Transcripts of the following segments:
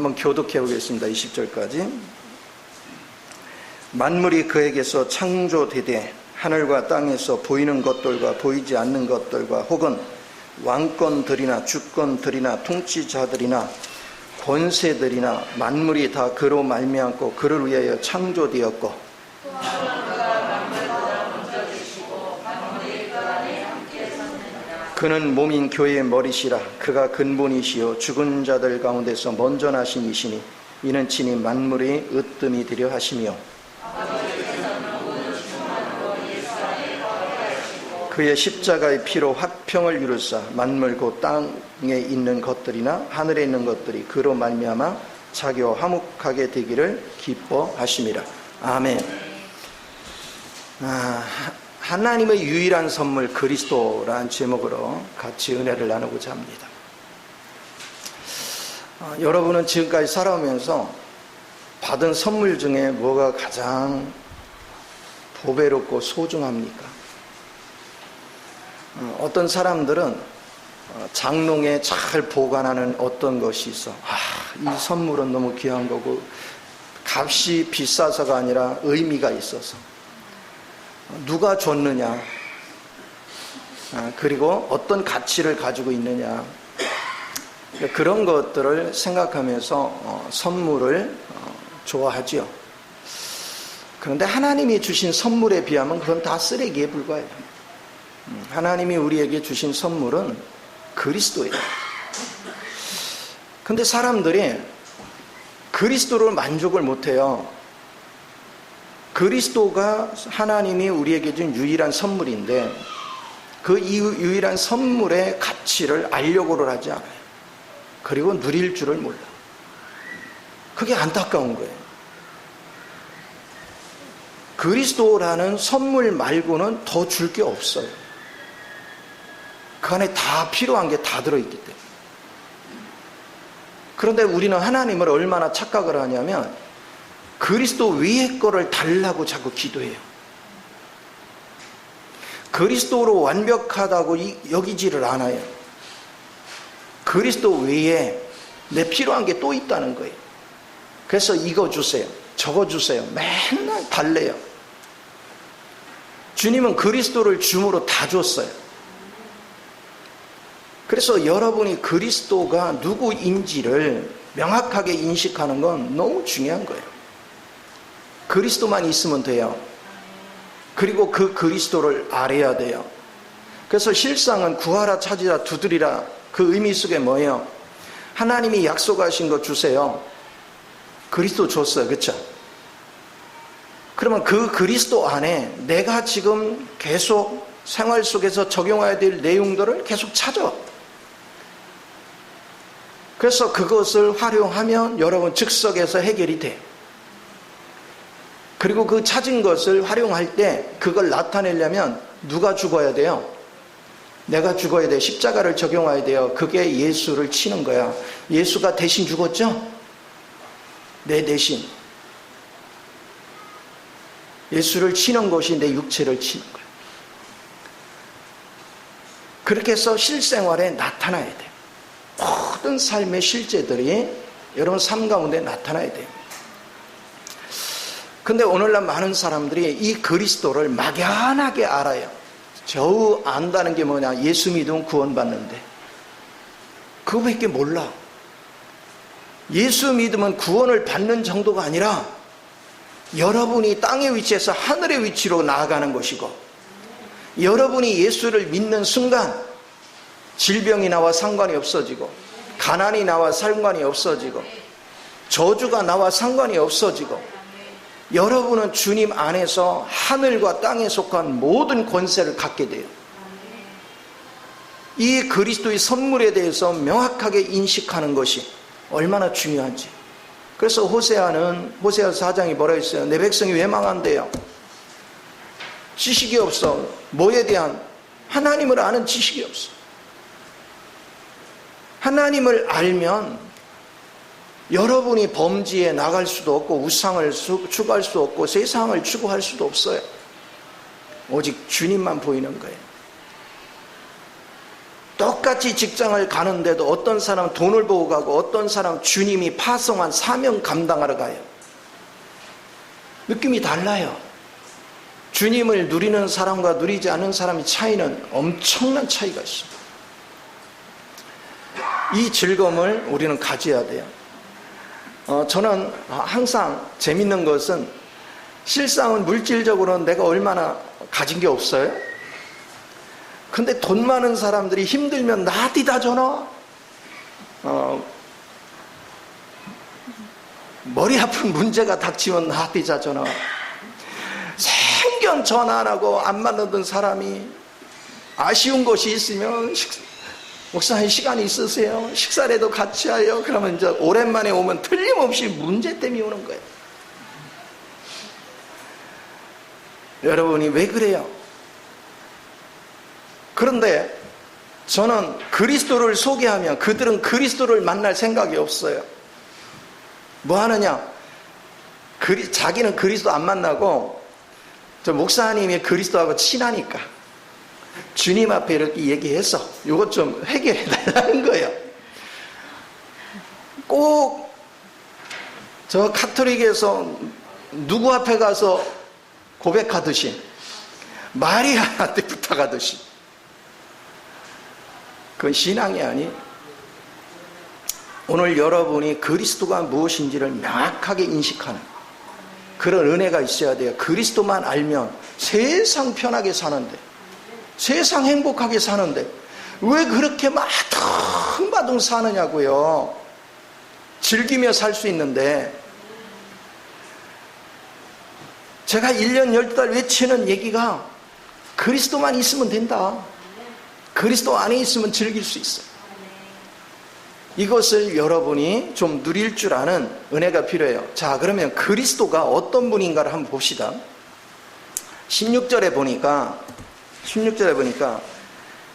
한번 교독해 보겠습니다. 20절까지. 만물이 그에게서 창조되되 하늘과 땅에서 보이는 것들과 보이지 않는 것들과 혹은 왕권들이나 주권들이나 통치자들이나 권세들이나 만물이 다 그로 말미암고 그를 위하여 창조되었고 그는 몸인 교회의 머리시라. 그가 근본이시요 죽은 자들 가운데서 먼저 나신 이시니 이는 친히 만물이 으뜸이 되려 하시며 그의 십자가의 피로 화평을 이루사 만물 곧 땅에 있는 것들이나 하늘에 있는 것들이 그로 말미암아 자기와 화목하게 되기를 기뻐하심이라. 아멘. 하나님의 유일한 선물 그리스도라는 제목으로 같이 은혜를 나누고자 합니다. 여러분은 지금까지 살아오면서 받은 선물 중에 뭐가 가장 보배롭고 소중합니까? 어떤 사람들은 장롱에 잘 보관하는 어떤 것이 있어. 이 선물은 너무 귀한 거고 값이 비싸서가 아니라 의미가 있어서. 누가 줬느냐, 그리고 어떤 가치를 가지고 있느냐, 그런 것들을 생각하면서 선물을 좋아하죠. 그런데 하나님이 주신 선물에 비하면 그건 다 쓰레기에 불과해요. 하나님이 우리에게 주신 선물은 그리스도예요. 그런데 사람들이 그리스도로 만족을 못해요. 그리스도가 하나님이 우리에게 준 유일한 선물인데 그 유일한 선물의 가치를 알려고를 하지 않아요. 그리고 누릴 줄을 몰라. 그게 안타까운 거예요. 그리스도라는 선물 말고는 더 줄 게 없어요. 그 안에 다 필요한 게 다 들어있기 때문에. 그런데 우리는 하나님을 얼마나 착각을 하냐면 그리스도 위의 거를 달라고 자꾸 기도해요. 그리스도로 완벽하다고 여기지를 않아요. 그리스도 외에 내 필요한 게 또 있다는 거예요. 그래서 이거 주세요, 저거 주세요, 맨날 달래요. 주님은 그리스도를 줌으로 다 줬어요. 그래서 여러분이 그리스도가 누구인지를 명확하게 인식하는 건 너무 중요한 거예요. 그리스도만 있으면 돼요. 그리고 그 그리스도를 알아야 돼요. 그래서 실상은 구하라 찾으라 두드리라, 그 의미 속에 뭐예요? 하나님이 약속하신 거 주세요. 그리스도 줬어요. 그렇죠? 그러면 그 그리스도 안에 내가 지금 계속 생활 속에서 적용해야 될 내용들을 계속 찾아. 그래서 그것을 활용하면 여러분 즉석에서 해결이 돼요. 그리고 그 찾은 것을 활용할 때 그걸 나타내려면 누가 죽어야 돼요? 내가 죽어야 돼요. 십자가를 적용해야 돼요. 그게 예수를 치는 거야. 예수가 대신 죽었죠? 내 대신. 예수를 치는 것이 내 육체를 치는 거야. 그렇게 해서 실생활에 나타나야 돼요. 모든 삶의 실제들이 여러분 삶 가운데 나타나야 돼요. 근데 오늘날 많은 사람들이 이 그리스도를 막연하게 알아요. 겨우 안다는 게 뭐냐? 예수 믿으면 구원받는데. 그거밖에 몰라. 예수 믿으면 구원을 받는 정도가 아니라 여러분이 땅의 위치에서 하늘의 위치로 나아가는 것이고, 여러분이 예수를 믿는 순간 질병이 나와 상관이 없어지고, 가난이 나와 상관이 없어지고, 저주가 나와 상관이 없어지고, 여러분은 주님 안에서 하늘과 땅에 속한 모든 권세를 갖게 돼요. 이 그리스도의 선물에 대해서 명확하게 인식하는 것이 얼마나 중요한지. 그래서 호세아 4장이 뭐라 했어요? 내 백성이 왜 망한대요? 지식이 없어. 뭐에 대한? 하나님을 아는 지식이 없어. 하나님을 알면 여러분이 범죄에 나갈 수도 없고 우상을 추구할 수 없고 세상을 추구할 수도 없어요. 오직 주님만 보이는 거예요. 똑같이 직장을 가는데도 어떤 사람은 돈을 보고 가고 어떤 사람은 주님이 파송한 사명 감당하러 가요. 느낌이 달라요. 주님을 누리는 사람과 누리지 않는 사람의 차이는 엄청난 차이가 있습니다. 이 즐거움을 우리는 가져야 돼요. 저는 항상 재밌는 것은 실상은 물질적으로는 내가 얼마나 가진 게 없어요. 근데 돈 많은 사람들이 힘들면 나한테 다 전화. 머리 아픈 문제가 닥치면 나한테 다 전화. 생전 전화 안 하고 안 만나던 사람이 아쉬운 것이 있으면 목사님 시간이 있으세요? 식사라도 같이 해요. 그러면 이제 오랜만에 오면 틀림없이 문제 때문에 오는 거예요. 여러분이 왜 그래요? 그런데 저는 그리스도를 소개하면 그들은 그리스도를 만날 생각이 없어요. 뭐 하느냐? 자기는 그리스도 안 만나고 저 목사님이 그리스도하고 친하니까 주님 앞에 이렇게 얘기해서 이것 좀 해결해 달라는 거예요. 꼭 저 카톨릭에서 누구 앞에 가서 고백하듯이 마리아한테 부탁하듯이 그건 신앙이 아니에요. 오늘 여러분이 그리스도가 무엇인지를 명확하게 인식하는 그런 은혜가 있어야 돼요. 그리스도만 알면 세상 편하게 사는데, 세상 행복하게 사는데 왜 그렇게 마둥마둥 사느냐고요. 즐기며 살 수 있는데. 제가 1년 12달 외치는 얘기가 그리스도만 있으면 된다. 그리스도 안에 있으면 즐길 수 있어요. 이것을 여러분이 좀 누릴 줄 아는 은혜가 필요해요. 자, 그러면 그리스도가 어떤 분인가를 한번 봅시다. 16절에 보니까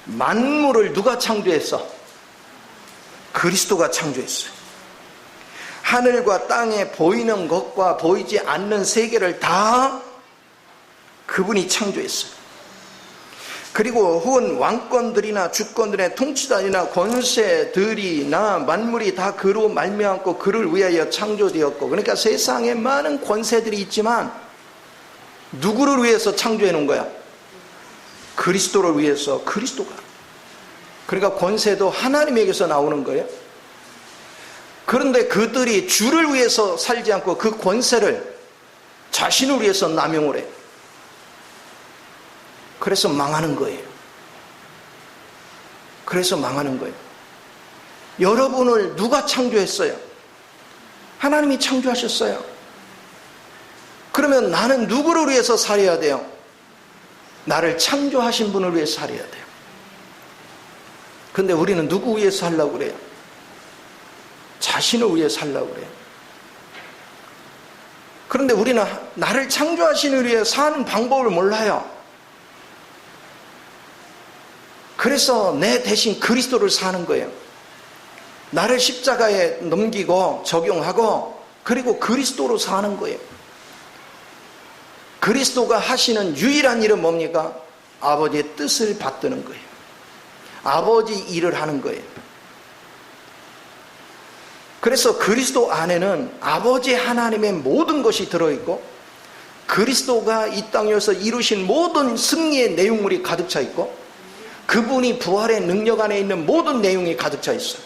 만물을 누가 창조했어? 그리스도가 창조했어요. 하늘과 땅에 보이는 것과 보이지 않는 세계를 다 그분이 창조했어요. 그리고 혹은 왕권들이나 주권들이나 통치자들이나 권세들이나 만물이 다 그로 말미암고 그를 위하여 창조되었고, 그러니까 세상에 많은 권세들이 있지만 누구를 위해서 창조해 놓은 거야? 그리스도를 위해서. 그리스도가. 그러니까 권세도 하나님에게서 나오는 거예요. 그런데 그들이 주를 위해서 살지 않고 그 권세를 자신을 위해서 남용을 해요. 그래서 망하는 거예요. 그래서 망하는 거예요. 여러분을 누가 창조했어요? 하나님이 창조하셨어요. 그러면 나는 누구를 위해서 살아야 돼요? 나를 창조하신 분을 위해서 살아야 돼요. 근데 우리는 누구 위해서 살려고 그래요? 자신을 위해 살려고 그래요. 그런데 우리는 나를 창조하신 분을 위해 사는 방법을 몰라요. 그래서 내 대신 그리스도를 사는 거예요. 나를 십자가에 넘기고 적용하고 그리고 그리스도로 사는 거예요. 그리스도가 하시는 유일한 일은 뭡니까? 아버지의 뜻을 받드는 거예요. 아버지 일을 하는 거예요. 그래서 그리스도 안에는 아버지 하나님의 모든 것이 들어있고 그리스도가 이 땅에서 이루신 모든 승리의 내용물이 가득 차 있고 그분이 부활의 능력 안에 있는 모든 내용이 가득 차 있어요.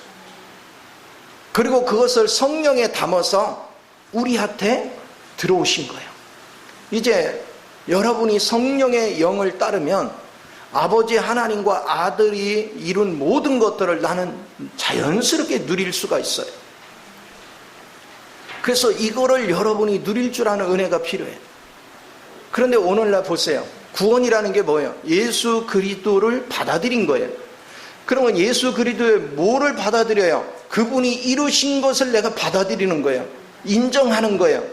그리고 그것을 성령에 담아서 우리한테 들어오신 거예요. 이제 여러분이 성령의 영을 따르면 아버지 하나님과 아들이 이룬 모든 것들을 나는 자연스럽게 누릴 수가 있어요. 그래서 이거를 여러분이 누릴 줄 아는 은혜가 필요해요. 그런데 오늘날 보세요. 구원이라는 게 뭐예요? 예수 그리스도를 받아들인 거예요. 그러면 예수 그리스도의 뭐를 받아들여요? 그분이 이루신 것을 내가 받아들이는 거예요. 인정하는 거예요.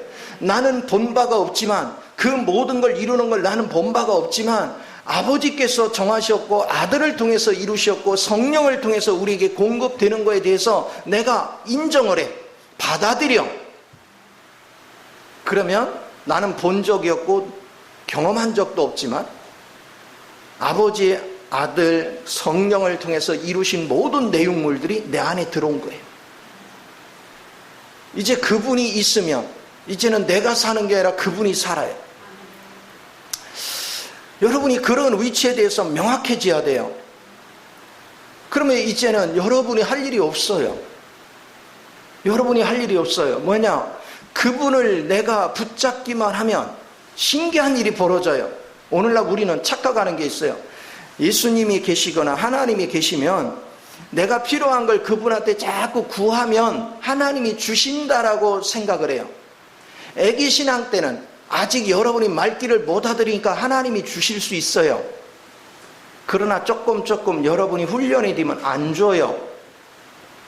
나는 본 바가 없지만 그 모든 걸 이루는 걸 나는 본 바가 없지만 아버지께서 정하셨고 아들을 통해서 이루셨고 성령을 통해서 우리에게 공급되는 거에 대해서 내가 인정을 해. 받아들여. 그러면 나는 본 적이 없고 경험한 적도 없지만 아버지의 아들, 성령을 통해서 이루신 모든 내용물들이 내 안에 들어온 거예요. 이제 그분이 있으면 이제는 내가 사는 게 아니라 그분이 살아요. 여러분이 그런 위치에 대해서 명확해져야 돼요. 그러면 이제는 여러분이 할 일이 없어요. 여러분이 할 일이 없어요. 뭐냐? 그분을 내가 붙잡기만 하면 신기한 일이 벌어져요. 오늘날 우리는 착각하는 게 있어요. 예수님이 계시거나 하나님이 계시면 내가 필요한 걸 그분한테 자꾸 구하면 하나님이 주신다라고 생각을 해요. 애기 신앙 때는 아직 여러분이 말귀를 못 알아들으니까 하나님이 주실 수 있어요. 그러나 조금 여러분이 훈련이 되면 안 줘요.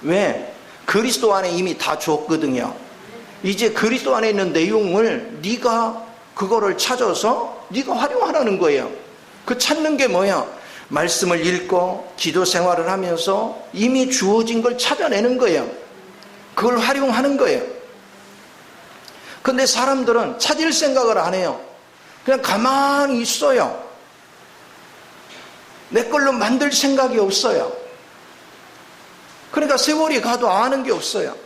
왜? 그리스도 안에 이미 다 줬거든요. 이제 그리스도 안에 있는 내용을 네가 그거를 찾아서 네가 활용하라는 거예요. 그 찾는 게 뭐야? 말씀을 읽고 기도 생활을 하면서 이미 주어진 걸 찾아내는 거예요. 그걸 활용하는 거예요. 근데 사람들은 찾을 생각을 안 해요. 그냥 가만히 있어요. 내 걸로 만들 생각이 없어요. 그러니까 세월이 가도 아는 게 없어요.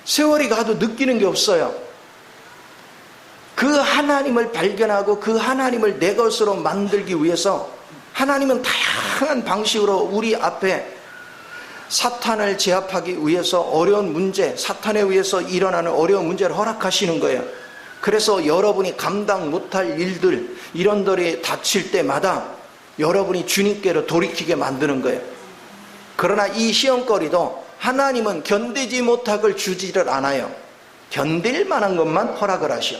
세월이 가도 느끼는 게 없어요. 그 하나님을 발견하고 그 하나님을 내 것으로 만들기 위해서 하나님은 다양한 방식으로 우리 앞에 사탄을 제압하기 위해서 어려운 문제, 사탄에 의해서 일어나는 어려운 문제를 허락하시는 거예요. 그래서 여러분이 감당 못할 일들, 이런들이 닥칠 때마다 여러분이 주님께로 돌이키게 만드는 거예요. 그러나 이 시험거리도 하나님은 견디지 못할 걸 주지를 않아요. 견딜 만한 것만 허락을 하셔.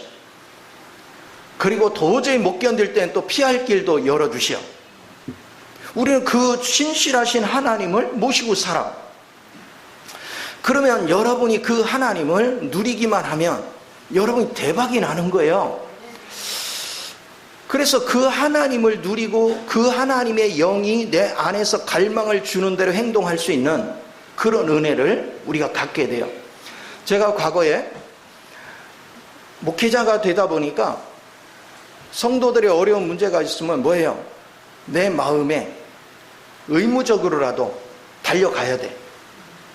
그리고 도저히 못 견딜 때는 또 피할 길도 열어주셔. 우리는 그 신실하신 하나님을 모시고 살아. 그러면 여러분이 그 하나님을 누리기만 하면 여러분이 대박이 나는 거예요. 그래서 그 하나님을 누리고 그 하나님의 영이 내 안에서 갈망을 주는 대로 행동할 수 있는 그런 은혜를 우리가 갖게 돼요. 제가 과거에 목회자가 되다 보니까 성도들의 어려운 문제가 있으면 뭐예요? 내 마음에 의무적으로라도 달려가야 돼.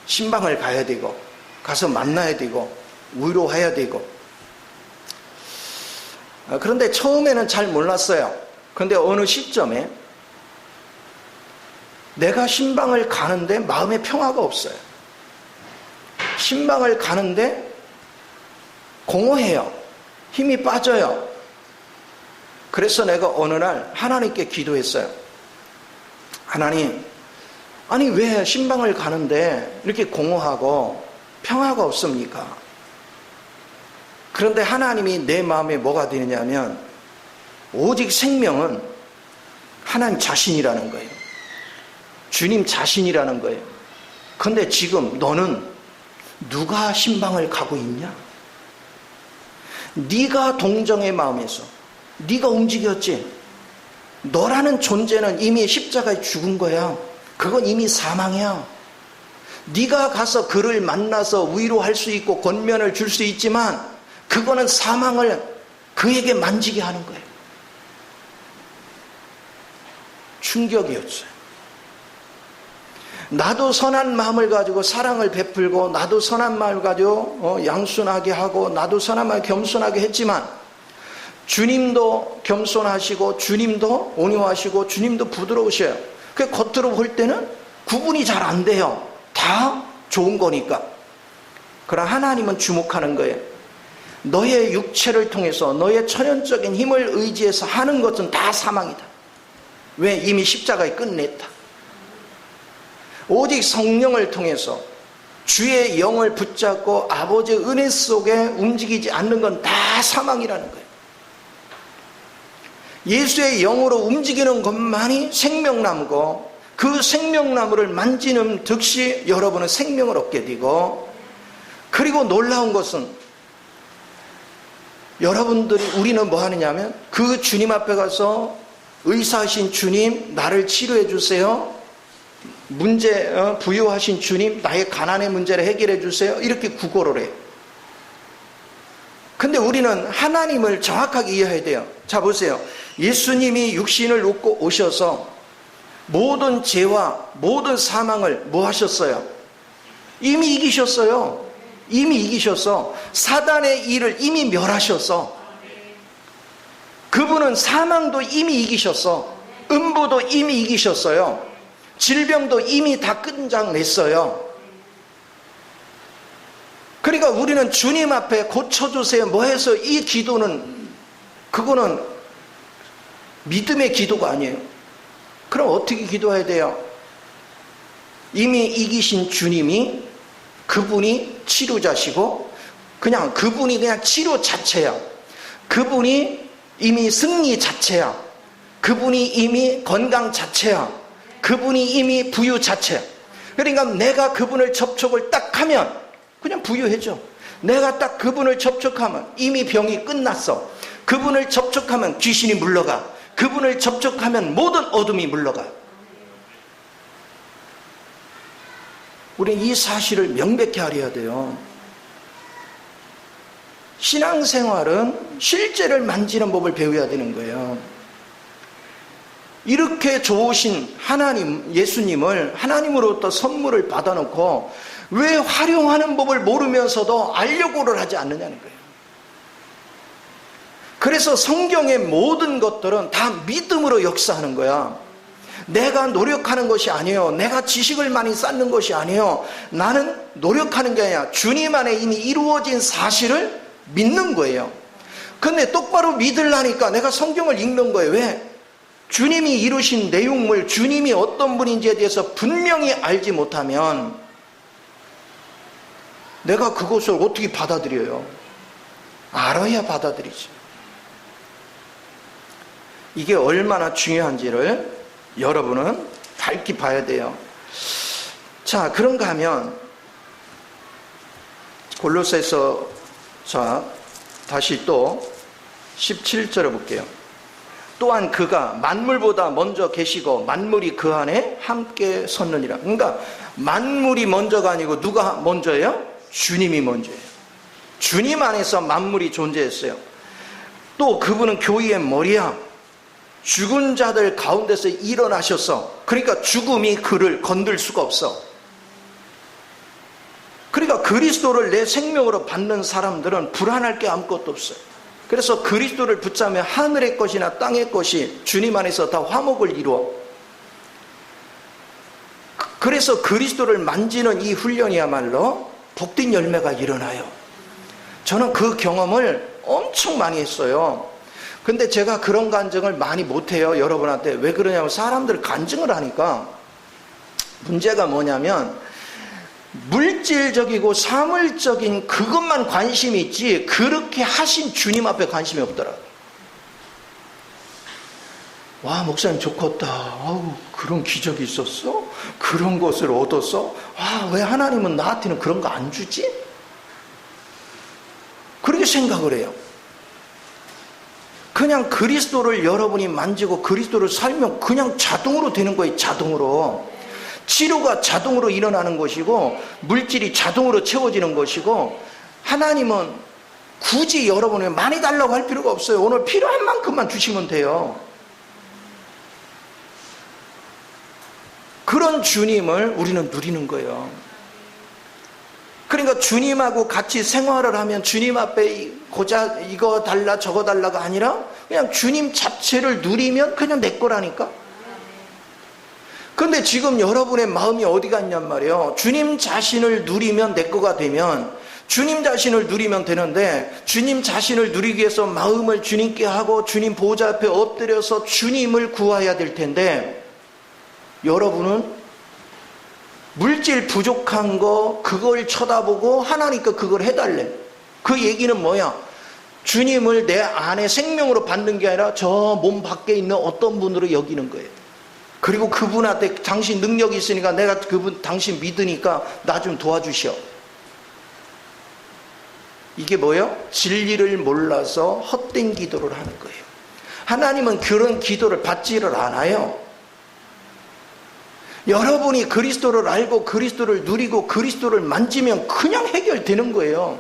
신방을 가야 되고 가서 만나야 되고 위로해야 되고. 그런데 처음에는 잘 몰랐어요. 그런데 어느 시점에 내가 신방을 가는데 마음에 평화가 없어요. 신방을 가는데 공허해요. 힘이 빠져요. 그래서 내가 어느 날 하나님께 기도했어요. 하나님, 아니 왜 신방을 가는데 이렇게 공허하고 평화가 없습니까? 그런데 하나님이 내 마음에 뭐가 되느냐면 오직 생명은 하나님 자신이라는 거예요. 주님 자신이라는 거예요. 그런데 지금 너는 누가 신방을 가고 있냐? 네가 동정의 마음에서 네가 움직였지. 너라는 존재는 이미 십자가에 죽은 거야. 그건 이미 사망이야. 네가 가서 그를 만나서 위로할 수 있고 권면을 줄 수 있지만 그거는 사망을 그에게 만지게 하는 거예요. 충격이었어요. 나도 선한 마음을 가지고 사랑을 베풀고 나도 선한 마음을 가지고 양순하게 하고 나도 선한 마음을 겸손하게 했지만 주님도 겸손하시고 주님도 온유하시고 주님도 부드러우셔요. 그 겉으로 볼 때는 구분이 잘 안 돼요. 다 좋은 거니까. 그러나 하나님은 주목하는 거예요. 너의 육체를 통해서 너의 천연적인 힘을 의지해서 하는 것은 다 사망이다. 왜? 이미 십자가에 끝냈다. 오직 성령을 통해서 주의 영을 붙잡고 아버지의 은혜 속에 움직이지 않는 건 다 사망이라는 거예요. 예수의 영으로 움직이는 것만이 생명나무고 그 생명나무를 만지는 즉시 여러분은 생명을 얻게 되고, 그리고 놀라운 것은 여러분들이 우리는 뭐 하느냐면 그 주님 앞에 가서 의사하신 주님 나를 치료해 주세요. 문제 부여하신 주님 나의 가난의 문제를 해결해 주세요. 이렇게 구걸을 해요. 근데 우리는 하나님을 정확하게 이해해야 돼요. 자 보세요. 예수님이 육신을 입고 오셔서 모든 죄와 모든 사망을 뭐 하셨어요? 이미 이기셨어요. 이미 이기셨어. 사단의 일을 이미 멸하셨어. 그분은 사망도 이미 이기셨어. 음부도 이미 이기셨어요. 질병도 이미 다 끝장냈어요. 그러니까 우리는 주님 앞에 고쳐주세요 뭐 해서 이 기도는, 그거는 믿음의 기도가 아니에요. 그럼 어떻게 기도해야 돼요? 이미 이기신 주님이, 그분이 치료자시고 그냥 그분이 그냥 치료 자체야. 그분이 이미 승리 자체야. 그분이 이미 건강 자체야. 그분이 이미 부유 자체야. 그러니까 내가 그분을 접촉을 딱 하면 그냥 부유해져. 내가 딱 그분을 접촉하면 이미 병이 끝났어. 그분을 접촉하면 귀신이 물러가. 그분을 접촉하면 모든 어둠이 물러가. 우리는 이 사실을 명백히 알아야 돼요. 신앙생활은 실제를 만지는 법을 배워야 되는 거예요. 이렇게 좋으신 하나님, 예수님을 하나님으로부터 선물을 받아놓고 왜 활용하는 법을 모르면서도 알려고를 하지 않느냐는 거예요. 그래서 성경의 모든 것들은 다 믿음으로 역사하는 거야. 내가 노력하는 것이 아니에요. 내가 지식을 많이 쌓는 것이 아니에요. 나는 노력하는 게 아니라 주님 안에 이미 이루어진 사실을 믿는 거예요. 근데 똑바로 믿으려니까 내가 성경을 읽는 거예요. 왜? 주님이 이루신 내용물, 주님이 어떤 분인지에 대해서 분명히 알지 못하면 내가 그것을 어떻게 받아들여요? 알아야 받아들이지. 이게 얼마나 중요한지를 여러분은 밝히 봐야 돼요. 자, 그런가 하면 골로새서, 자, 다시 또 17절을 볼게요. 또한 그가 만물보다 먼저 계시고 만물이 그 안에 함께 섰느니라. 그러니까 만물이 먼저가 아니고 누가 먼저예요? 주님이 먼저예요. 주님 안에서 만물이 존재했어요. 또 그분은 교회의 머리야. 죽은 자들 가운데서 일어나셨어. 그러니까 죽음이 그를 건들 수가 없어. 그러니까 그리스도를 내 생명으로 받는 사람들은 불안할 게 아무것도 없어요. 그래서 그리스도를 붙잡으면 하늘의 것이나 땅의 것이 주님 안에서 다 화목을 이루어. 그래서 그리스도를 만지는 이 훈련이야말로 복된 열매가 일어나요. 저는 그 경험을 엄청 많이 했어요. 근데 제가 그런 간증을 많이 못해요, 여러분한테. 왜 그러냐면 사람들 간증을 하니까 문제가 뭐냐면 물질적이고 사물적인 그것만 관심이 있지 그렇게 하신 주님 앞에 관심이 없더라고요. 와, 목사님 좋겠다. 아우, 그런 기적이 있었어? 그런 것을 얻었어? 와, 왜 하나님은 나한테는 그런 거 안 주지? 그렇게 생각을 해요. 그냥 그리스도를 여러분이 만지고 그리스도를 살면 그냥 자동으로 되는 거예요. 자동으로. 치료가 자동으로 일어나는 것이고 물질이 자동으로 채워지는 것이고 하나님은 굳이 여러분이 많이 달라고 할 필요가 없어요. 오늘 필요한 만큼만 주시면 돼요. 그런 주님을 우리는 누리는 거예요. 그러니까 주님하고 같이 생활을 하면 주님 앞에 고작 이거 달라 저거 달라가 아니라 그냥 주님 자체를 누리면 그냥 내 거라니까. 근데 지금 여러분의 마음이 어디 갔냔 말이에요. 주님 자신을 누리면 내 거가 되면 주님 자신을 누리면 되는데 주님 자신을 누리기 위해서 마음을 주님께 하고 주님 보좌 앞에 엎드려서 주님을 구해야 될 텐데 여러분은 물질 부족한 거 그걸 쳐다보고 하나님께 그걸 해달래. 그 얘기는 뭐야? 주님을 내 안에 생명으로 받는 게 아니라 저 몸 밖에 있는 어떤 분으로 여기는 거예요. 그리고 그분한테 당신 능력이 있으니까 내가 그분 당신 믿으니까 나 좀 도와주시오. 이게 뭐예요? 진리를 몰라서 헛된 기도를 하는 거예요. 하나님은 그런 기도를 받지를 않아요. 여러분이 그리스도를 알고 그리스도를 누리고 그리스도를 만지면 그냥 해결되는 거예요.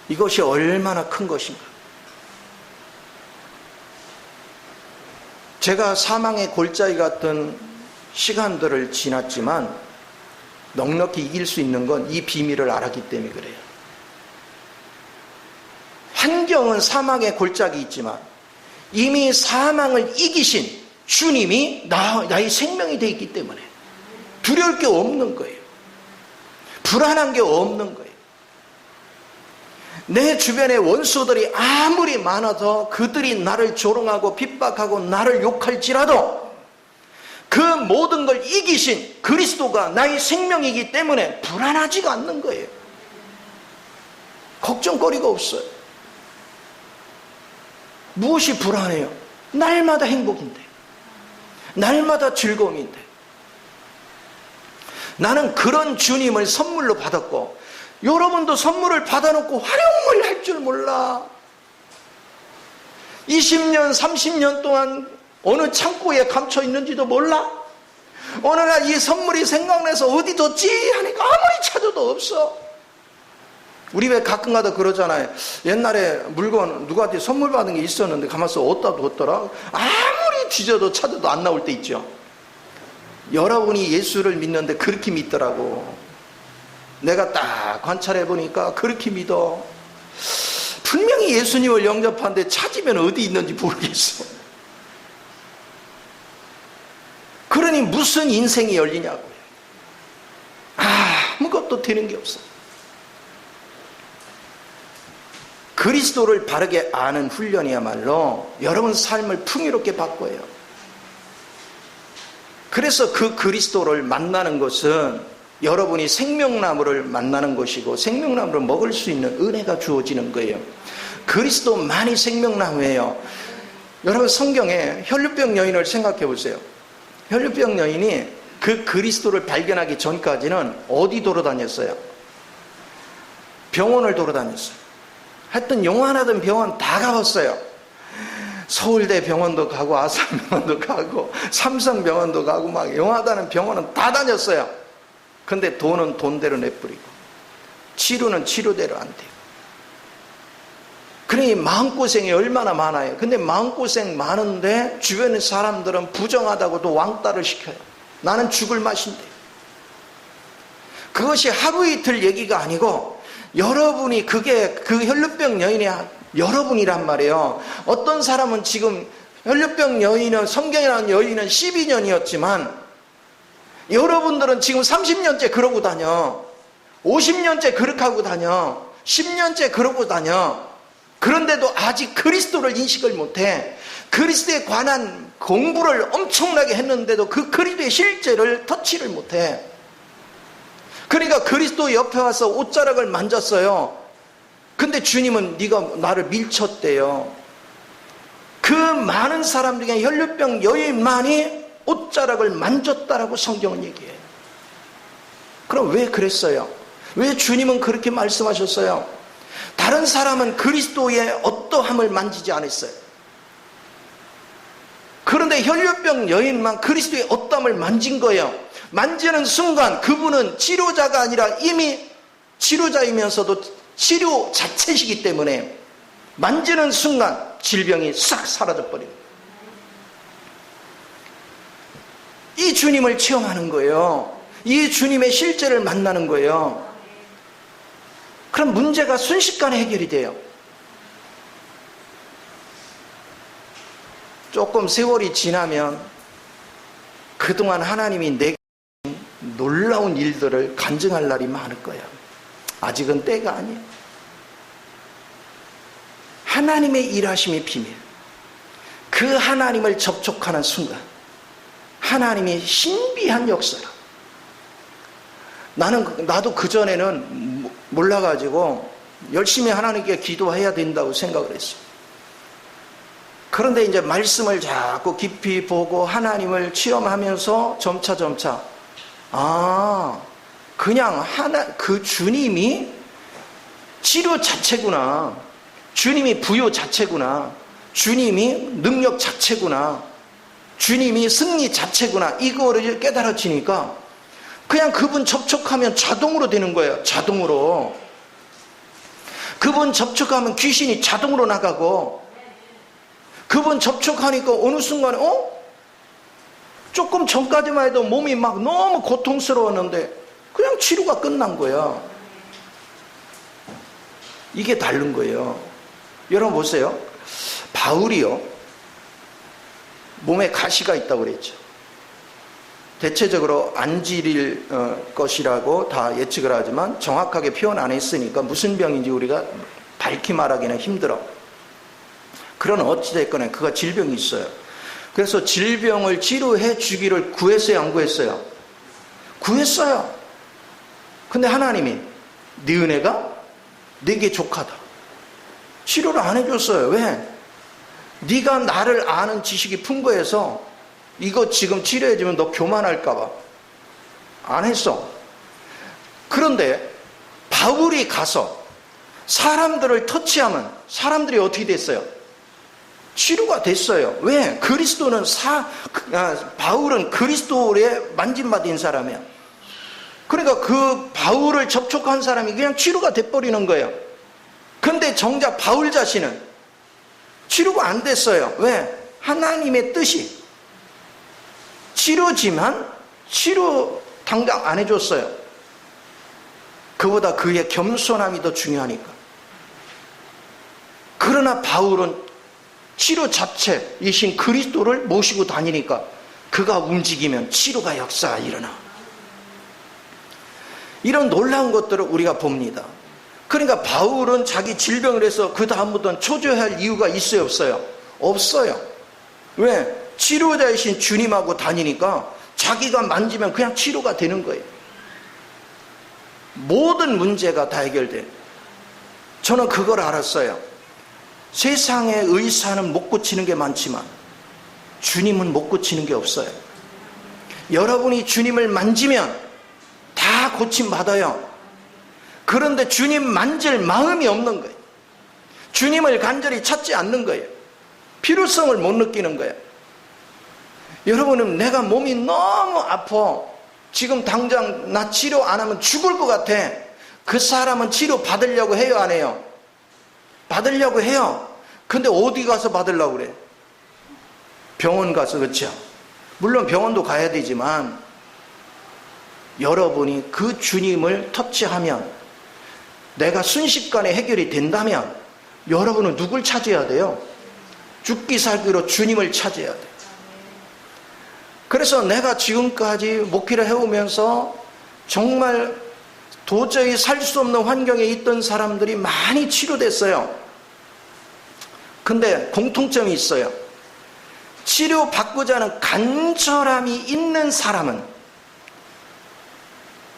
이것이 얼마나 큰 것인가. 제가 사망의 골짜기 같은 시간들을 지났지만 넉넉히 이길 수 있는 건 이 비밀을 알았기 때문에 그래요. 환경은 사망의 골짜기 있지만 이미 사망을 이기신 주님이 나의 생명이 되어 있기 때문에 두려울 게 없는 거예요. 불안한 게 없는 거예요. 내 주변에 원수들이 아무리 많아도 그들이 나를 조롱하고 핍박하고 나를 욕할지라도 그 모든 걸 이기신 그리스도가 나의 생명이기 때문에 불안하지가 않는 거예요. 걱정거리가 없어요. 무엇이 불안해요? 날마다 행복인데, 날마다 즐거움인데. 나는 그런 주님을 선물로 받았고, 여러분도 선물을 받아놓고 활용을 할 줄 몰라. 20년, 30년 동안 어느 창고에 감춰 있는지도 몰라. 어느 날 이 선물이 생각나서 어디 뒀지 하니까 아무리 찾아도 없어. 우리 왜 가끔가다 그러잖아요. 옛날에 물건 누구한테 선물 받은 게 있었는데 가만있어 어디다 뒀더라. 아무리 뒤져도 찾아도 안 나올 때 있죠. 여러분이 예수를 믿는데 그렇게 믿더라고. 내가 딱 관찰해 보니까 그렇게 믿어. 분명히 예수님을 영접하는데 찾으면 어디 있는지 모르겠어. 그러니 무슨 인생이 열리냐고요. 아무것도 되는 게 없어. 그리스도를 바르게 아는 훈련이야말로 여러분 삶을 풍요롭게 바꿔요. 그래서 그 그리스도를 만나는 것은 여러분이 생명나무를 만나는 것이고 생명나무를 먹을 수 있는 은혜가 주어지는 거예요. 그리스도만이 생명나무예요. 여러분 성경에 혈루병 여인을 생각해 보세요. 혈루병 여인이 그 그리스도를 발견하기 전까지는 어디 돌아다녔어요? 병원을 돌아다녔어요. 하여튼 용안하던 병원 다 가봤어요. 서울대 병원도 가고 아산병원도 가고 삼성병원도 가고 막 용하다는 병원은 다 다녔어요. 근데 돈은 돈대로 내버리고 치료는 치료대로 안 돼요. 그러니 마음고생이 얼마나 많아요. 근데 마음고생 많은데 주변의 사람들은 부정하다고도 왕따를 시켜요. 나는 죽을 맛인데. 그것이 하루 이틀 얘기가 아니고 여러분이 그게 그 혈루병 여인이 여러분이란 말이에요. 어떤 사람은 지금 혈루병 여인은 성경이라는 여인은 12년이었지만 여러분들은 지금 30년째 그러고 다녀. 50년째 그렇게 하고 다녀. 10년째 그러고 다녀. 그런데도 아직 그리스도를 인식을 못해. 그리스도에 관한 공부를 엄청나게 했는데도 그 그리스도의 실제를 터치를 못해. 그러니까 그리스도 옆에 와서 옷자락을 만졌어요. 근데 주님은 네가 나를 밀쳤대요. 그 많은 사람 중에 혈루병 여인만이 옷자락을 만졌다라고 성경은 얘기해요. 그럼 왜 그랬어요? 왜 주님은 그렇게 말씀하셨어요? 다른 사람은 그리스도의 어떠함을 만지지 않았어요. 그런데 혈루병 여인만 그리스도의 어떠함을 만진 거예요. 만지는 순간 그분은 치료자가 아니라 이미 치료자이면서도 치료 자체이기 때문에 만지는 순간 질병이 싹 사라져버립니다. 이 주님을 체험하는 거예요. 이 주님의 실제를 만나는 거예요. 그럼 문제가 순식간에 해결이 돼요. 조금 세월이 지나면 그동안 하나님이 내게 놀라운 일들을 간증할 날이 많을 거예요. 아직은 때가 아니에요. 하나님의 일하심의 비밀, 그 하나님을 접촉하는 순간 하나님의 신비한 역사라. 나도 그전에는 몰라가지고 열심히 하나님께 기도해야 된다고 생각을 했어요. 그런데 이제 말씀을 자꾸 깊이 보고 하나님을 체험하면서 점차 그냥 그 주님이 치료 자체구나. 주님이 부요 자체구나. 주님이 능력 자체구나. 주님이 승리 자체구나. 이거를 깨달아지니까 그냥 그분 접촉하면 자동으로 되는 거예요. 자동으로. 그분 접촉하면 귀신이 자동으로 나가고, 그분 접촉하니까 어느 순간에 조금 전까지만 해도 몸이 막 너무 고통스러웠는데 그냥 치료가 끝난 거야. 이게 다른 거예요. 여러분 보세요. 바울이요, 몸에 가시가 있다고 그랬죠. 대체적으로 안 지릴 것이라고 다 예측을 하지만 정확하게 표현 안 했으니까 무슨 병인지 우리가 밝히 말하기는 힘들어. 그러나 어찌됐거나 그가 질병이 있어요. 그래서 질병을 치료해 주기를 구했어요, 안 구했어요? 구했어요. 근데 하나님이 네 은혜가 네게 족하다, 치료를 안 해줬어요. 왜? 네가 나를 아는 지식이 풍부해서 이거 지금 치료해주면 너 교만할까 봐 안 했어. 그런데 바울이 가서 사람들을 터치하면 사람들이 어떻게 됐어요? 치료가 됐어요. 왜? 그리스도는 바울은 그리스도의 만짐받은 사람이야. 그러니까 그 바울을 접촉한 사람이 그냥 치료가 돼버리는 거예요. 근데 정작 바울 자신은 치료가 안 됐어요. 왜? 하나님의 뜻이 치료지만 치료 당장 안 해줬어요. 그보다 그의 겸손함이 더 중요하니까. 그러나 바울은 치료 자체이신 그리스도를 모시고 다니니까 그가 움직이면 치료가 역사가 일어나. 이런 놀라운 것들을 우리가 봅니다. 그러니까 바울은 자기 질병을 해서 그 다음부터는 초조해할 이유가 있어요, 없어요? 없어요. 왜? 치료자이신 주님하고 다니니까 자기가 만지면 그냥 치료가 되는 거예요. 모든 문제가 다 해결돼요. 저는 그걸 알았어요. 세상의 의사는 못 고치는 게 많지만 주님은 못 고치는 게 없어요. 여러분이 주님을 만지면 다 고침받아요. 그런데 주님 만질 마음이 없는 거예요. 주님을 간절히 찾지 않는 거예요. 필요성을 못 느끼는 거예요. 여러분은 내가 몸이 너무 아파, 지금 당장 나 치료 안 하면 죽을 것 같아. 그 사람은 치료 받으려고 해요, 안 해요? 받으려고 해요. 근데 어디 가서 받으려고 그래? 병원 가서. 그렇죠? 물론 병원도 가야 되지만 여러분이 그 주님을 터치하면, 내가 순식간에 해결이 된다면 여러분은 누굴 찾아야 돼요? 죽기 살기로 주님을 찾아야 돼요. 그래서 내가 지금까지 목회를 해오면서 정말 도저히 살 수 없는 환경에 있던 사람들이 많이 치료됐어요. 근데 공통점이 있어요. 치료받고자 하는 간절함이 있는 사람은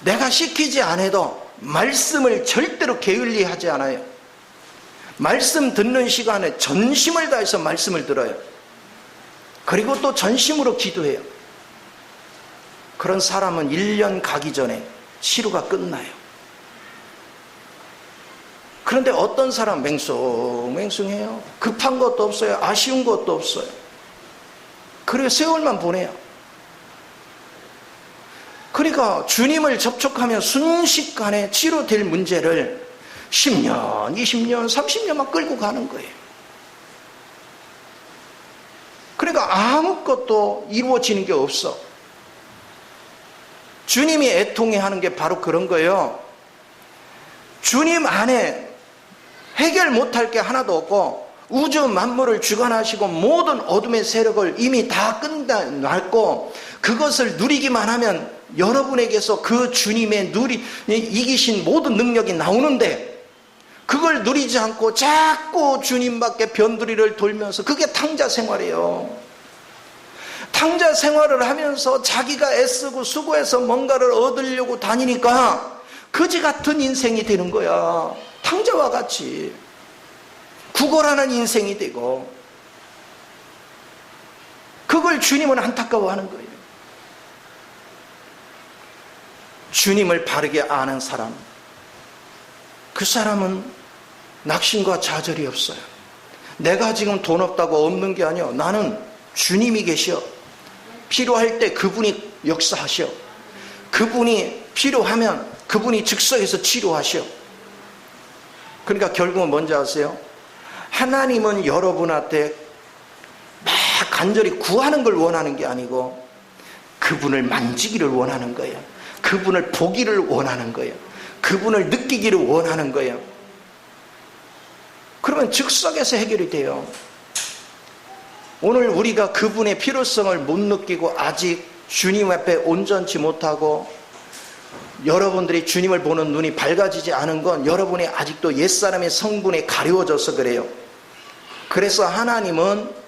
내가 시키지 않아도 말씀을 절대로 게을리하지 않아요. 말씀 듣는 시간에 전심을 다해서 말씀을 들어요. 그리고 또 전심으로 기도해요. 그런 사람은 1년 가기 전에 치료가 끝나요. 그런데 어떤 사람 맹숭맹숭해요. 급한 것도 없어요. 아쉬운 것도 없어요. 그리고 세월만 보내요. 그러니까 주님을 접촉하면 순식간에 치료될 문제를 10년, 20년, 30년만 끌고 가는 거예요. 그러니까 아무것도 이루어지는 게 없어. 주님이 애통해 하는 게 바로 그런 거예요. 주님 안에 해결 못할 게 하나도 없고 우주 만물을 주관하시고 모든 어둠의 세력을 이미 다 끝났고 그것을 누리기만 하면 여러분에게서 그 주님의 이기신 모든 능력이 나오는데, 그걸 누리지 않고 자꾸 주님밖에 변두리를 돌면서, 그게 탕자 생활이에요. 탕자 생활을 하면서 자기가 애쓰고 수고해서 뭔가를 얻으려고 다니니까 거지 같은 인생이 되는 거야. 탕자와 같이 구걸하는 인생이 되고, 그걸 주님은 안타까워하는 거예요. 주님을 바르게 아는 사람, 그 사람은 낙심과 좌절이 없어요. 내가 지금 돈 없다고 없는 게 아니야. 나는 주님이 계셔. 필요할 때 그분이 역사하셔. 그분이 필요하면 그분이 즉석에서 치료하셔. 그러니까 결국은 뭔지 아세요? 하나님은 여러분한테 막 간절히 구하는 걸 원하는 게 아니고 그분을 만지기를 원하는 거예요. 그분을 보기를 원하는 거예요. 그분을 느끼기를 원하는 거예요. 그러면 즉석에서 해결이 돼요. 오늘 우리가 그분의 필요성을 못 느끼고 아직 주님 앞에 온전치 못하고 여러분들이 주님을 보는 눈이 밝아지지 않은 건 여러분이 아직도 옛사람의 성분에 가려워져서 그래요. 그래서 하나님은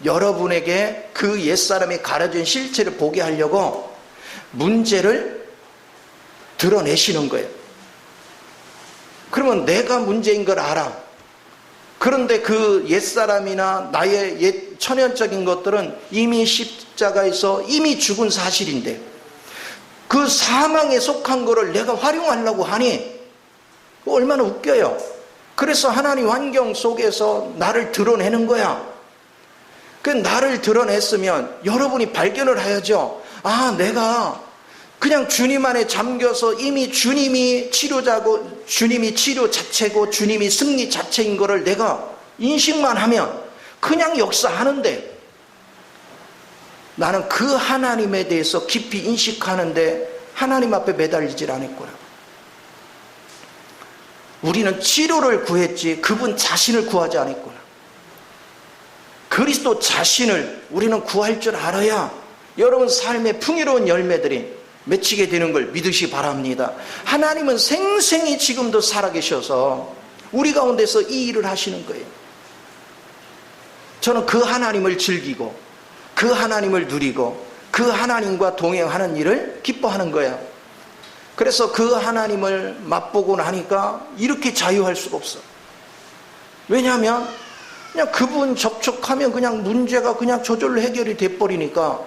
여러분에게 그 옛사람이 가려진 실체를 보게 하려고 문제를 드러내시는 거예요. 그러면 내가 문제인 걸 알아. 그런데 그 옛사람이나 나의 옛 천연적인 것들은 이미 십자가에서 이미 죽은 사실인데 그 사망에 속한 거를 내가 활용하려고 하니 얼마나 웃겨요. 그래서 하나님 환경 속에서 나를 드러내는 거야. 그 나를 드러냈으면 여러분이 발견을 해야죠. 아, 내가 그냥 주님 안에 잠겨서 이미 주님이 치료자고 주님이 치료 자체고 주님이 승리 자체인 거를 내가 인식만 하면 그냥 역사하는데 나는 그 하나님에 대해서 깊이 인식하는데 하나님 앞에 매달리질 않았구나. 우리는 치료를 구했지 그분 자신을 구하지 않았구나. 그리스도 자신을 우리는 구할 줄 알아야 여러분 삶의 풍요로운 열매들이 맺히게 되는 걸 믿으시 바랍니다. 하나님은 생생히 지금도 살아계셔서 우리 가운데서 이 일을 하시는 거예요. 저는 그 하나님을 즐기고 그 하나님을 누리고 그 하나님과 동행하는 일을 기뻐하는 거예요. 그래서 그 하나님을 맛보고 나니까 이렇게 자유할 수가 없어. 왜냐하면 그냥 그분 접촉하면 그냥 문제가 그냥 저절로 해결이 돼버리니까.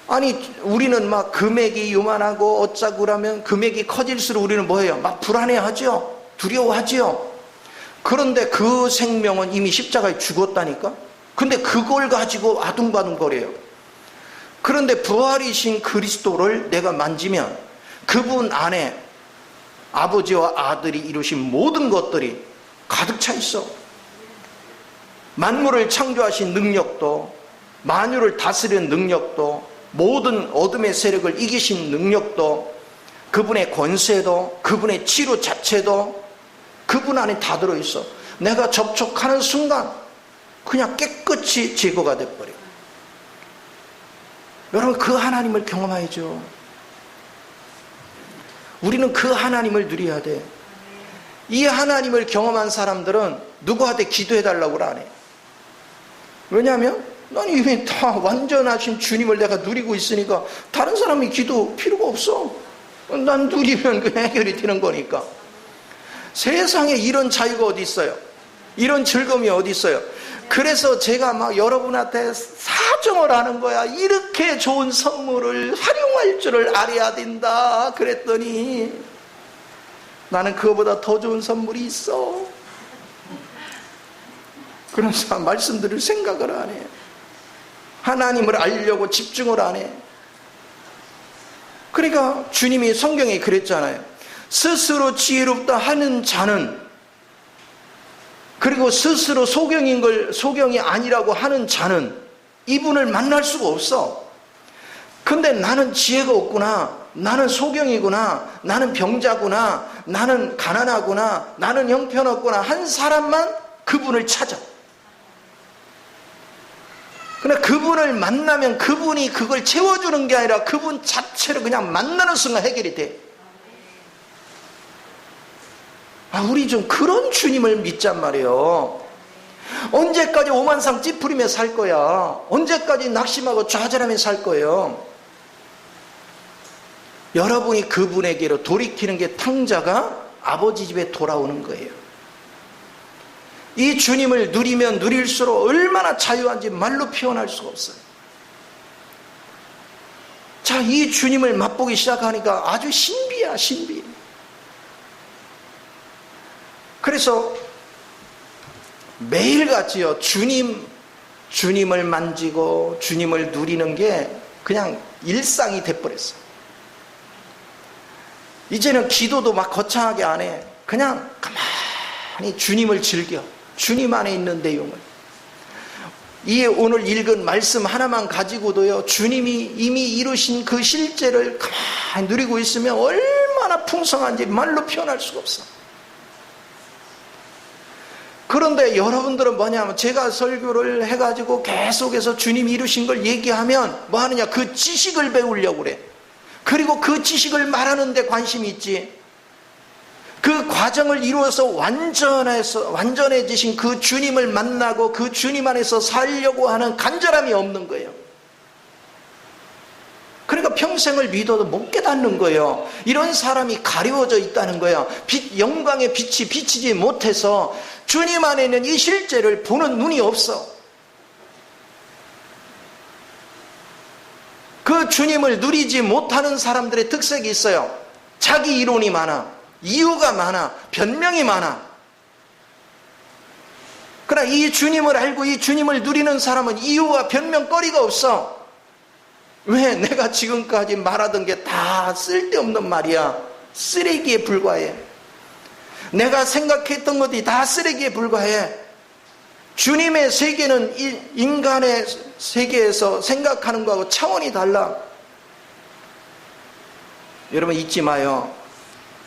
아니 우리는 막 금액이 요만하고 어쩌고 그러면 금액이 커질수록 우리는 뭐예요? 막 불안해하죠. 두려워하죠. 그런데 그 생명은 이미 십자가에 죽었다니까. 근데 그걸 가지고 아둥바둥거려요. 그런데 부활이신 그리스도를 내가 만지면 그분 안에 아버지와 아들이 이루신 모든 것들이 가득 차 있어. 만물을 창조하신 능력도, 만유를 다스리는 능력도, 모든 어둠의 세력을 이기신 능력도, 그분의 권세도, 그분의 치료 자체도 그분 안에 다 들어있어. 내가 접촉하는 순간 그냥 깨끗이 제거가 돼버려. 여러분 그 하나님을 경험해야죠. 우리는 그 하나님을 누려야 돼. 이 하나님을 경험한 사람들은 누구한테 기도해달라고 안 해. 왜냐하면 난 이미 다 완전하신 주님을 내가 누리고 있으니까 다른 사람이 기도 필요가 없어. 난 누리면 그 해결이 되는 거니까. 세상에 이런 자유가 어디 있어요? 이런 즐거움이 어디 있어요? 그래서 제가 막 여러분한테 사정을 하는 거야. 이렇게 좋은 선물을 활용할 줄을 알아야 된다 그랬더니 나는 그거보다 더 좋은 선물이 있어. 그래서 말씀드릴 생각을 안 해. 하나님을 알려고 집중을 안 해. 그러니까 주님이 성경에 그랬잖아요. 스스로 지혜롭다 하는 자는, 그리고 스스로 소경인 걸 소경이 아니라고 하는 자는 이분을 만날 수가 없어. 근데 나는 지혜가 없구나, 나는 소경이구나, 나는 병자구나, 나는 가난하구나, 나는 형편없구나 한 사람만 그분을 찾아. 그러나 그분을 만나면 그분이 그걸 채워주는 게 아니라 그분 자체를 그냥 만나는 순간 해결이 돼. 우리 좀 그런 주님을 믿잔 말이에요. 언제까지 오만상 찌푸리며 살 거야? 언제까지 낙심하고 좌절하며 살 거예요? 여러분이 그분에게로 돌이키는 게 탕자가 아버지 집에 돌아오는 거예요. 이 주님을 누리면 누릴수록 얼마나 자유한지 말로 표현할 수가 없어요. 자, 이 주님을 맛보기 시작하니까 아주 신비야, 신비. 그래서 매일같이요, 주님을 만지고 주님을 누리는 게 그냥 일상이 돼버렸어요. 이제는 기도도 막 거창하게 안 해. 그냥 가만히 주님을 즐겨. 주님 안에 있는 내용을. 이 오늘 읽은 말씀 하나만 가지고도요, 주님이 이미 이루신 그 실제를 가만히 누리고 있으면 얼마나 풍성한지 말로 표현할 수가 없어. 그런데 여러분들은 뭐냐면, 제가 설교를 해가지고 계속해서 주님이 이루신 걸 얘기하면 뭐 하느냐, 그 지식을 배우려고 그래. 그리고 그 지식을 말하는 데 관심이 있지, 그 과정을 이루어서 완전해지신 그 주님을 만나고 그 주님 안에서 살려고 하는 간절함이 없는 거예요. 그러니까 평생을 믿어도 못 깨닫는 거예요. 이런 사람이 가려워져 있다는 거예요. 영광의 빛이 비치지 못해서 주님 안에 있는 이 실제를 보는 눈이 없어. 그 주님을 누리지 못하는 사람들의 특색이 있어요. 자기 이론이 많아, 이유가 많아, 변명이 많아. 그러나 이 주님을 알고 이 주님을 누리는 사람은 이유와 변명거리가 없어. 왜? 내가 지금까지 말하던 게 다 쓸데없는 말이야. 쓰레기에 불과해. 내가 생각했던 것이 다 쓰레기에 불과해. 주님의 세계는 인간의 세계에서 생각하는 거하고 차원이 달라. 여러분 잊지 마요.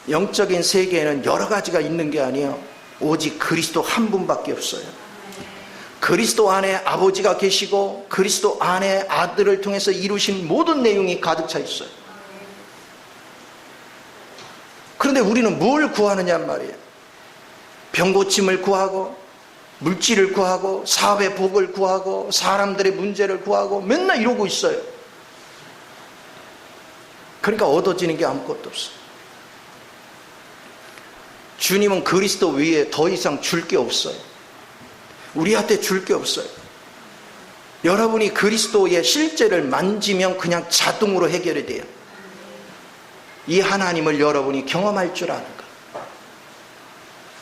영적인 세계에는 여러 가지가 있는 게 아니에요. 오직 그리스도 한 분밖에 없어요. 그리스도 안에 아버지가 계시고 그리스도 안에 아들을 통해서 이루신 모든 내용이 가득 차 있어요. 그런데 우리는 뭘 구하느냐 말이에요. 병고침을 구하고 물질을 구하고 사업의 복을 구하고 사람들의 문제를 구하고 맨날 이러고 있어요. 그러니까 얻어지는 게 아무것도 없어요. 주님은 그리스도 위에 더 이상 줄 게 없어요. 우리한테 줄 게 없어요. 여러분이 그리스도의 실제를 만지면 그냥 자동으로 해결이 돼요. 이 하나님을 여러분이 경험할 줄 아는 것.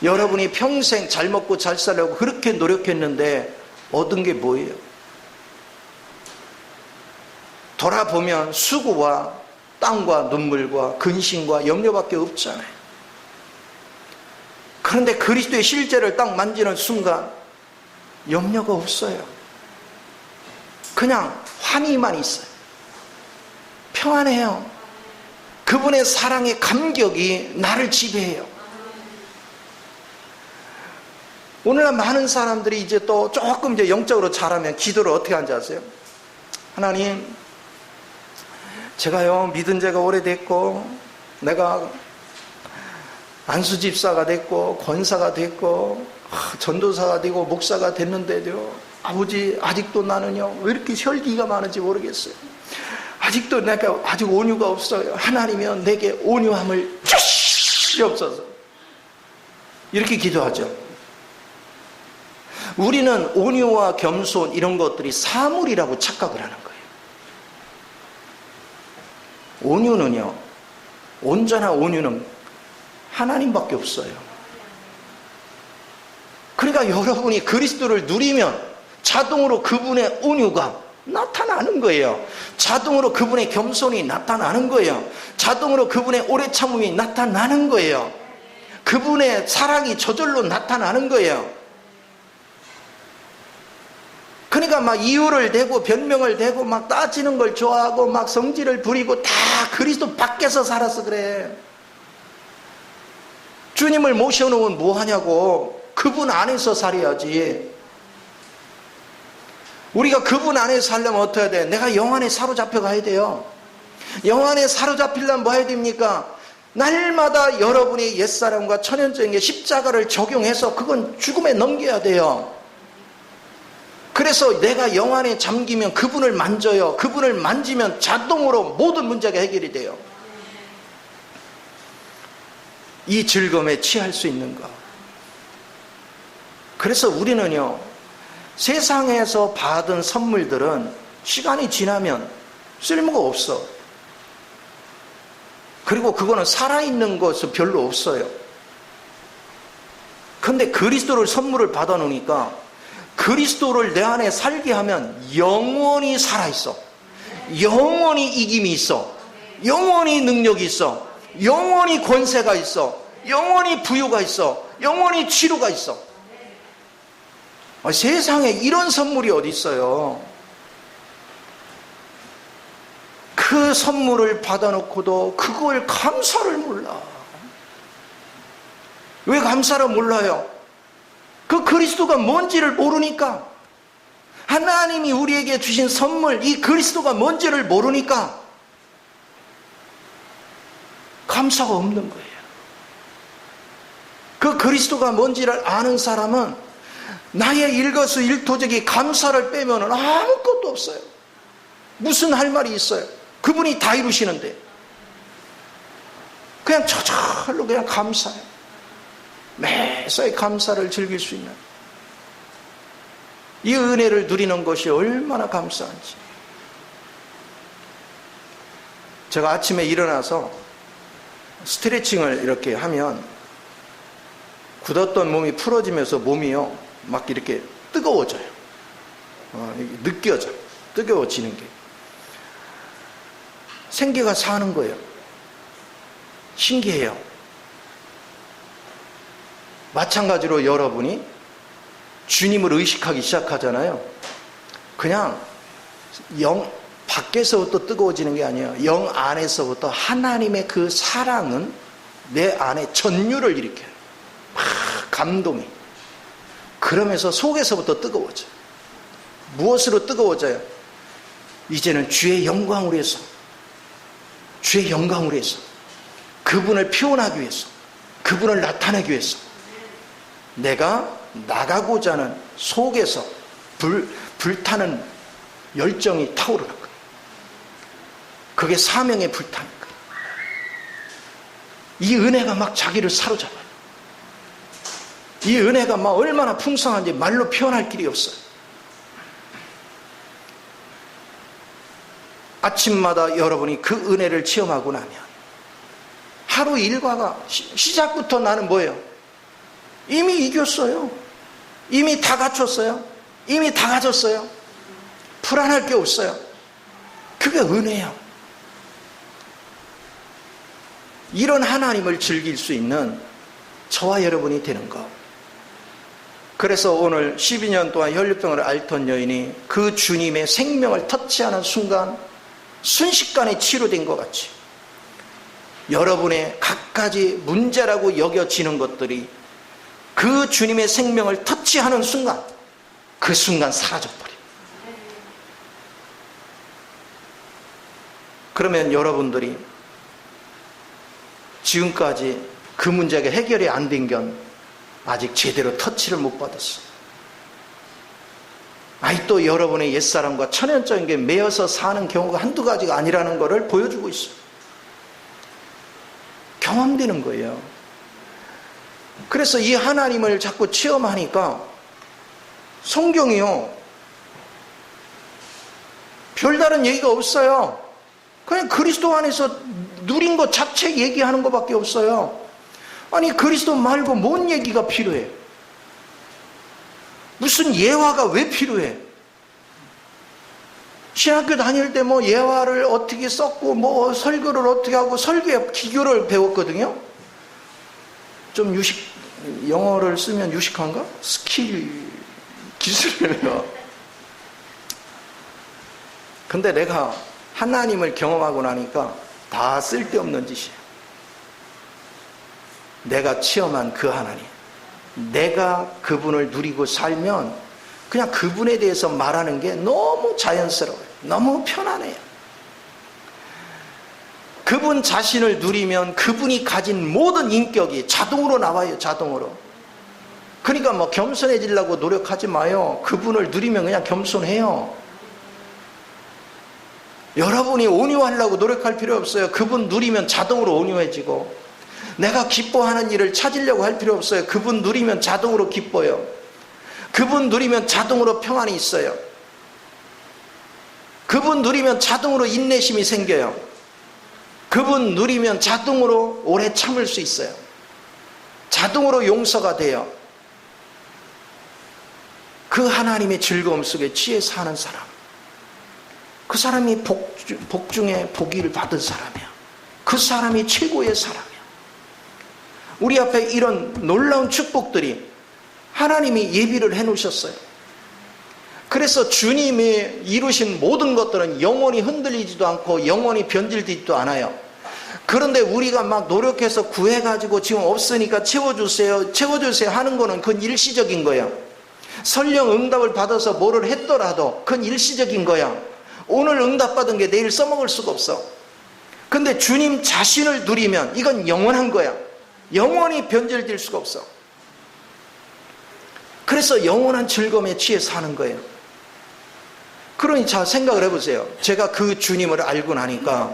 여러분이 평생 잘 먹고 잘 살려고 그렇게 노력했는데 얻은 게 뭐예요? 돌아보면 수고와 땀과 눈물과 근심과 염려밖에 없잖아요. 그런데 그리스도의 실제를 딱 만지는 순간 염려가 없어요. 그냥 환희만 있어요. 평안해요. 그분의 사랑의 감격이 나를 지배해요. 오늘날 많은 사람들이 이제 또 조금 이제 영적으로 자라면 기도를 어떻게 하는지 아세요? 하나님, 제가요 믿은 지가 오래됐고 내가 안수집사가 됐고 권사가 됐고 전도사가 되고 목사가 됐는데도 아버지 아직도 나는요 왜 이렇게 혈기가 많은지 모르겠어요. 아직도 내가 아직 온유가 없어요. 하나님이여 내게 온유함을 주시옵소서. 이렇게 기도하죠. 우리는 온유와 겸손 이런 것들이 사물이라고 착각을 하는 거예요. 온유는요, 온전한 온유는 하나님밖에 없어요. 그러니까 여러분이 그리스도를 누리면 자동으로 그분의 온유가 나타나는 거예요. 자동으로 그분의 겸손이 나타나는 거예요. 자동으로 그분의 오래 참음이 나타나는 거예요. 그분의 사랑이 저절로 나타나는 거예요. 그러니까 막 이유를 대고 변명을 대고 막 따지는 걸 좋아하고 막 성질을 부리고 다 그리스도 밖에서 살아서 그래. 주님을 모셔놓으면 뭐하냐고. 그분 안에서 살아야지. 우리가 그분 안에서 살려면 어떻게 해야 돼? 내가 영 안에 사로잡혀 가야 돼요. 영 안에 사로잡히려면 뭐 해야 됩니까? 날마다 여러분이 옛사람과 천연적인 십자가를 적용해서 그건 죽음에 넘겨야 돼요. 그래서 내가 영 안에 잠기면 그분을 만져요. 그분을 만지면 자동으로 모든 문제가 해결이 돼요. 이 즐거움에 취할 수 있는 것. 그래서 우리는요, 세상에서 받은 선물들은 시간이 지나면 쓸모가 없어. 그리고 그거는 살아있는 것은 별로 없어요. 그런데 그리스도를 선물을 받아 놓으니까 그리스도를 내 안에 살게 하면 영원히 살아있어. 영원히 이김이 있어. 영원히 능력이 있어. 영원히 권세가 있어. 영원히 부유가 있어. 영원히 치료가 있어. 세상에 이런 선물이 어디 있어요? 그 선물을 받아놓고도 그걸 감사를 몰라. 왜 감사를 몰라요? 그 그리스도가 뭔지를 모르니까. 하나님이 우리에게 주신 선물, 이 그리스도가 뭔지를 모르니까 감사가 없는 거예요. 그 그리스도가 뭔지를 아는 사람은 나의 일거수일투족이 감사를 빼면 아무것도 없어요. 무슨 할 말이 있어요? 그분이 다 이루시는데 그냥 저절로 그냥 감사해요. 매사에 감사를 즐길 수 있는 이 은혜를 누리는 것이 얼마나 감사한지. 제가 아침에 일어나서 스트레칭을 이렇게 하면 굳었던 몸이 풀어지면서 몸이요 막 이렇게 뜨거워져요. 느껴져. 뜨거워지는 게 생기가 사는 거예요. 신기해요. 마찬가지로 여러분이 주님을 의식하기 시작하잖아요. 그냥 영 밖에서부터 뜨거워지는 게 아니에요. 영 안에서부터 하나님의 그 사랑은 내 안에 전율을 일으켜요. 감동이. 그러면서 속에서부터 뜨거워져요. 무엇으로 뜨거워져요? 이제는 주의 영광으로 해서, 주의 영광으로 해서, 그분을 표현하기 위해서, 그분을 나타내기 위해서 내가 나가고자 하는 속에서 불타는 열정이 타오르는 거예요. 그게 사명의 불타는 거예요. 이 은혜가 막 자기를 사로잡아요. 이 은혜가 막 얼마나 풍성한지 말로 표현할 길이 없어요. 아침마다 여러분이 그 은혜를 체험하고 나면 하루 일과가 시작부터 나는 뭐예요? 이미 이겼어요. 이미 다 갖췄어요. 이미 다 가졌어요. 불안할 게 없어요. 그게 은혜예요. 이런 하나님을 즐길 수 있는 저와 여러분이 되는 것. 그래서 오늘 12년 동안 혈류병을 앓던 여인이 그 주님의 생명을 터치하는 순간 순식간에 치료된 것 같이 여러분의 갖가지 문제라고 여겨지는 것들이 그 주님의 생명을 터치하는 순간 그 순간 사라져버려요. 그러면 여러분들이 지금까지 그 문제가 해결이 안 된 건 아직 제대로 터치를 못 받았어. 아직도 여러분의 옛사람과 천연적인 게 매여서 사는 경우가 한두 가지가 아니라는 것을 보여주고 있어요. 경험되는 거예요. 그래서 이 하나님을 자꾸 체험하니까 성경이요 별다른 얘기가 없어요. 그냥 그리스도 안에서 누린 것 자체 얘기하는 것밖에 없어요. 아니 그리스도 말고 뭔 얘기가 필요해? 무슨 예화가 왜 필요해? 신학교 다닐 때 뭐 예화를 어떻게 썼고 뭐 설교를 어떻게 하고 설교의 기교를 배웠거든요. 좀 영어를 쓰면 유식한가? 스킬 기술이에요. 근데 내가 하나님을 경험하고 나니까 다 쓸데없는 짓이에요. 내가 체험한 그 하나님, 내가 그분을 누리고 살면 그냥 그분에 대해서 말하는 게 너무 자연스러워요. 너무 편안해요. 그분 자신을 누리면 그분이 가진 모든 인격이 자동으로 나와요. 자동으로. 그러니까 뭐 겸손해지려고 노력하지 마요. 그분을 누리면 그냥 겸손해요. 여러분이 온유하려고 노력할 필요 없어요. 그분 누리면 자동으로 온유해지고, 내가 기뻐하는 일을 찾으려고 할 필요 없어요. 그분 누리면 자동으로 기뻐요. 그분 누리면 자동으로 평안이 있어요. 그분 누리면 자동으로 인내심이 생겨요. 그분 누리면 자동으로 오래 참을 수 있어요. 자동으로 용서가 돼요. 그 하나님의 즐거움 속에 취해 사는 사람, 그 사람이 복 중에 복을 받은 사람이야. 그 사람이 최고의 사람이야. 우리 앞에 이런 놀라운 축복들이 하나님이 예비를 해놓으셨어요. 그래서 주님이 이루신 모든 것들은 영원히 흔들리지도 않고 영원히 변질되지도 않아요. 그런데 우리가 막 노력해서 구해가지고 지금 없으니까 채워주세요 하는 거는 그건 일시적인 거야. 설령 응답을 받아서 뭐를 했더라도 그건 일시적인 거야. 오늘 응답받은 게 내일 써먹을 수가 없어. 근데 주님 자신을 누리면 이건 영원한 거야. 영원히 변질될 수가 없어. 그래서 영원한 즐거움에 취해 사는 거예요. 그러니 자 생각을 해보세요. 제가 그 주님을 알고 나니까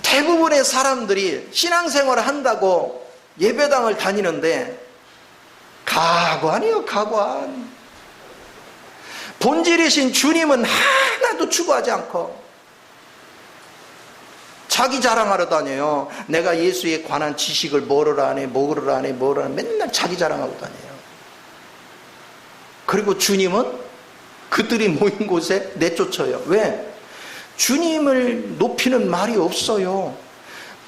대부분의 사람들이 신앙생활을 한다고 예배당을 다니는데 가관이요, 가관. 본질이신 주님은 하나도 추구하지 않고 자기 자랑하러 다녀요. 내가 예수에 관한 지식을 뭐를 아네, 뭐를 아네, 뭐를 아네, 맨날 자기 자랑하고 다녀요. 그리고 주님은 그들이 모인 곳에 내쫓아요. 왜? 주님을 높이는 말이 없어요.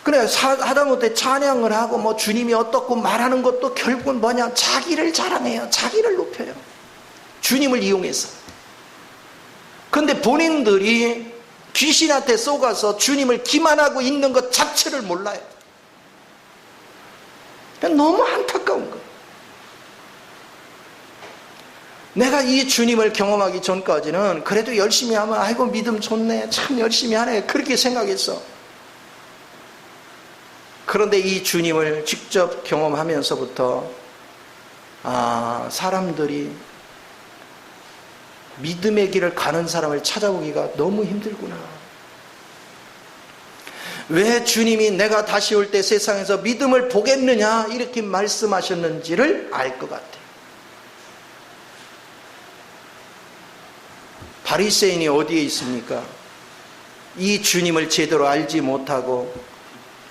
그래, 하다못해 찬양을 하고 뭐 주님이 어떻고 말하는 것도 결국은 뭐냐? 자기를 자랑해요. 자기를 높여요. 주님을 이용해서. 근데 본인들이 귀신한테 속아서 주님을 기만하고 있는 것 자체를 몰라요. 너무 안타까운 거예요. 내가 이 주님을 경험하기 전까지는 그래도 열심히 하면 아이고 믿음 좋네, 참 열심히 하네, 그렇게 생각했어. 그런데 이 주님을 직접 경험하면서부터 사람들이 믿음의 길을 가는 사람을 찾아보기가 너무 힘들구나. 왜 주님이 내가 다시 올 때 세상에서 믿음을 보겠느냐 이렇게 말씀하셨는지를 알 것 같아요. 바리새인이 어디에 있습니까? 이 주님을 제대로 알지 못하고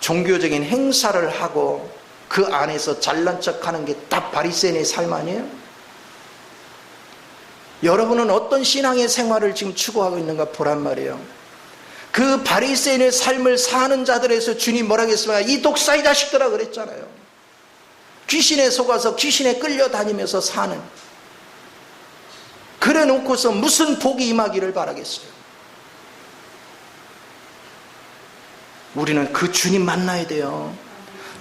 종교적인 행사를 하고 그 안에서 잘난 척하는 게 딱 바리새인의 삶 아니에요? 여러분은 어떤 신앙의 생활을 지금 추구하고 있는가 보란 말이에요. 그 바리새인의 삶을 사는 자들에서 주님 뭐라고 했습니까? 이 독사의 자식들아 그랬잖아요. 귀신에 속아서 귀신에 끌려다니면서 사는, 그래 놓고서 무슨 복이 임하기를 바라겠어요. 우리는 그 주님 만나야 돼요.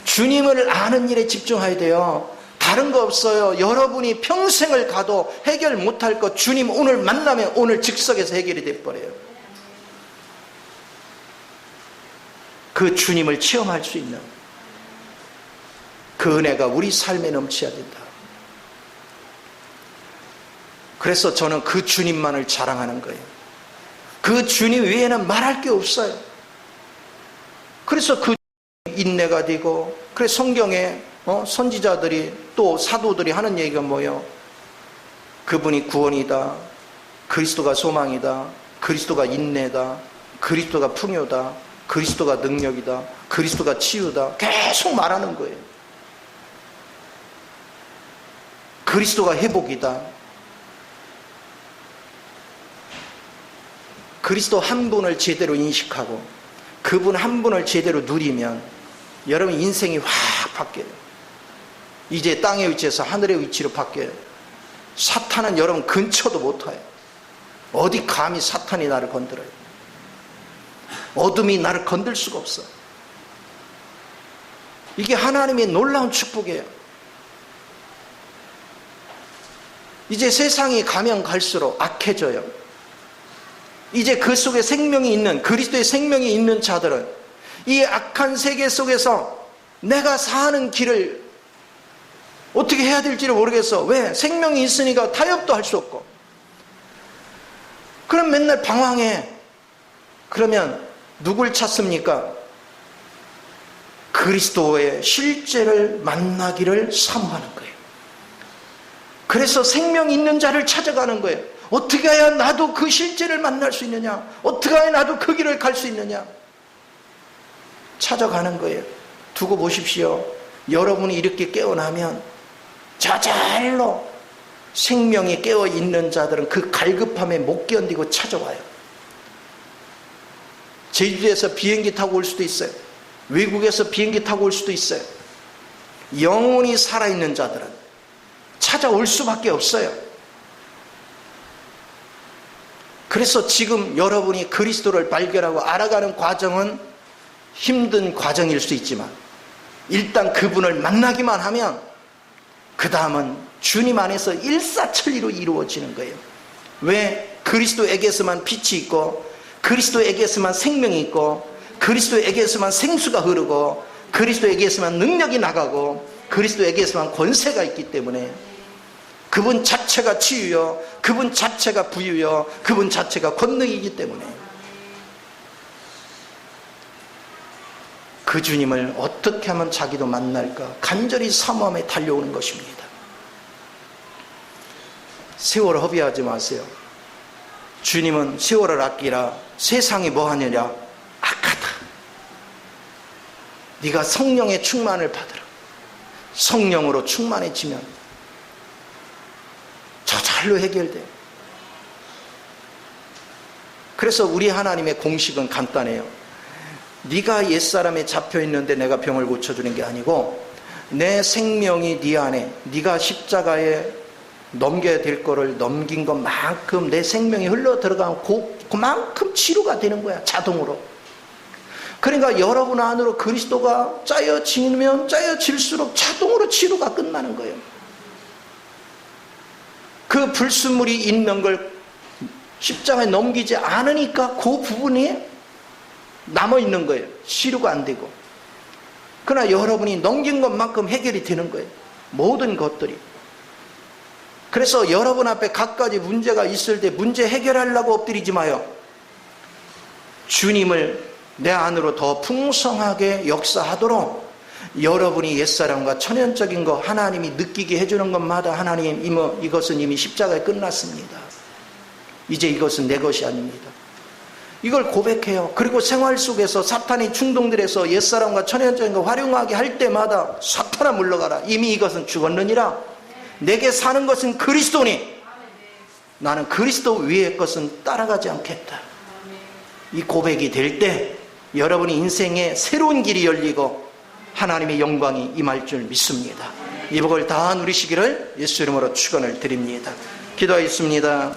주님을 아는 일에 집중해야 돼요. 다른 거 없어요. 여러분이 평생을 가도 해결 못할 것 주님 오늘 만나면 오늘 즉석에서 해결이 돼버려요. 그 주님을 체험할 수 있는 그 은혜가 우리 삶에 넘쳐야 된다. 그래서 저는 그 주님만을 자랑하는 거예요. 그 주님 외에는 말할 게 없어요. 그래서 그 인내가 되고, 그래서 성경에 선지자들이 또 사도들이 하는 얘기가 뭐예요? 그분이 구원이다, 그리스도가 소망이다, 그리스도가 인내다, 그리스도가 풍요다, 그리스도가 능력이다, 그리스도가 치유다, 계속 말하는 거예요. 그리스도가 회복이다. 그리스도 한 분을 제대로 인식하고 그분 한 분을 제대로 누리면 여러분 인생이 확 바뀌어요. 이제 땅의 위치에서 하늘의 위치로 바뀌어요. 사탄은 여러분 근처도 못 와요. 어디 감히 사탄이 나를 건드려요. 어둠이 나를 건들 수가 없어. 이게 하나님의 놀라운 축복이에요. 이제 세상이 가면 갈수록 악해져요. 이제 그 속에 생명이 있는, 그리스도의 생명이 있는 자들은 이 악한 세계 속에서 내가 사는 길을 어떻게 해야 될지를 모르겠어. 왜? 생명이 있으니까 타협도 할 수 없고. 그럼 맨날 방황해. 그러면 누굴 찾습니까? 그리스도의 실제를 만나기를 사모하는 거예요. 그래서 생명이 있는 자를 찾아가는 거예요. 어떻게 해야 나도 그 실제를 만날 수 있느냐? 어떻게 해야 나도 그 길을 갈 수 있느냐? 찾아가는 거예요. 두고 보십시오. 여러분이 이렇게 깨어나면 저절로 생명이 깨어있는 자들은 그 갈급함에 못 견디고 찾아와요. 제주도에서 비행기 타고 올 수도 있어요. 외국에서 비행기 타고 올 수도 있어요. 영혼이 살아있는 자들은 찾아올 수밖에 없어요. 그래서 지금 여러분이 그리스도를 발견하고 알아가는 과정은 힘든 과정일 수 있지만 일단 그분을 만나기만 하면 그 다음은 주님 안에서 일사천리로 이루어지는 거예요. 왜? 그리스도에게서만 빛이 있고 그리스도에게서만 생명이 있고 그리스도에게서만 생수가 흐르고 그리스도에게서만 능력이 나가고 그리스도에게서만 권세가 있기 때문에 그분 자체가 치유요, 그분 자체가 부유요, 그분 자체가 권능이기 때문에 그 주님을 어떻게 하면 자기도 만날까 간절히 사모함에 달려오는 것입니다. 세월을 허비하지 마세요. 주님은 세월을 아끼라 세상이 뭐하느냐? 악하다. 네가 성령의 충만을 받으라. 성령으로 충만해지면 저절로 해결돼요. 그래서 우리 하나님의 공식은 간단해요. 네가 옛사람에 잡혀있는데 내가 병을 고쳐주는 게 아니고 내 생명이 네 안에 네가 십자가에 넘겨야 될 거를 넘긴 것만큼 내 생명이 흘러 들어가면 그만큼 치료가 되는 거야, 자동으로. 그러니까 여러분 안으로 그리스도가 짜여지면 짜여질수록 자동으로 치료가 끝나는 거예요. 그 불순물이 있는 걸 십자가에 넘기지 않으니까 그 부분이 남아있는 거예요. 치료가 안 되고. 그러나 여러분이 넘긴 것만큼 해결이 되는 거예요. 모든 것들이. 그래서 여러분 앞에 갖가지 문제가 있을 때 문제 해결하려고 엎드리지 마요. 주님을 내 안으로 더 풍성하게 역사하도록 여러분이 옛사람과 천연적인 거 하나님이 느끼게 해주는 것마다 하나님 이것은 이미 십자가에 끝났습니다. 이제 이것은 내 것이 아닙니다. 이걸 고백해요. 그리고 생활 속에서 사탄이 충동들에서 옛사람과 천연적인 거 활용하게 할 때마다 사탄아 물러가라. 이미 이것은 죽었느니라. 내게 사는 것은 그리스도니 나는 그리스도 위의 것은 따라가지 않겠다. 이 고백이 될 때 여러분이 인생에 새로운 길이 열리고 하나님의 영광이 임할 줄 믿습니다. 이 복을 다 누리시기를 예수 이름으로 축원을 드립니다. 기도하겠습니다.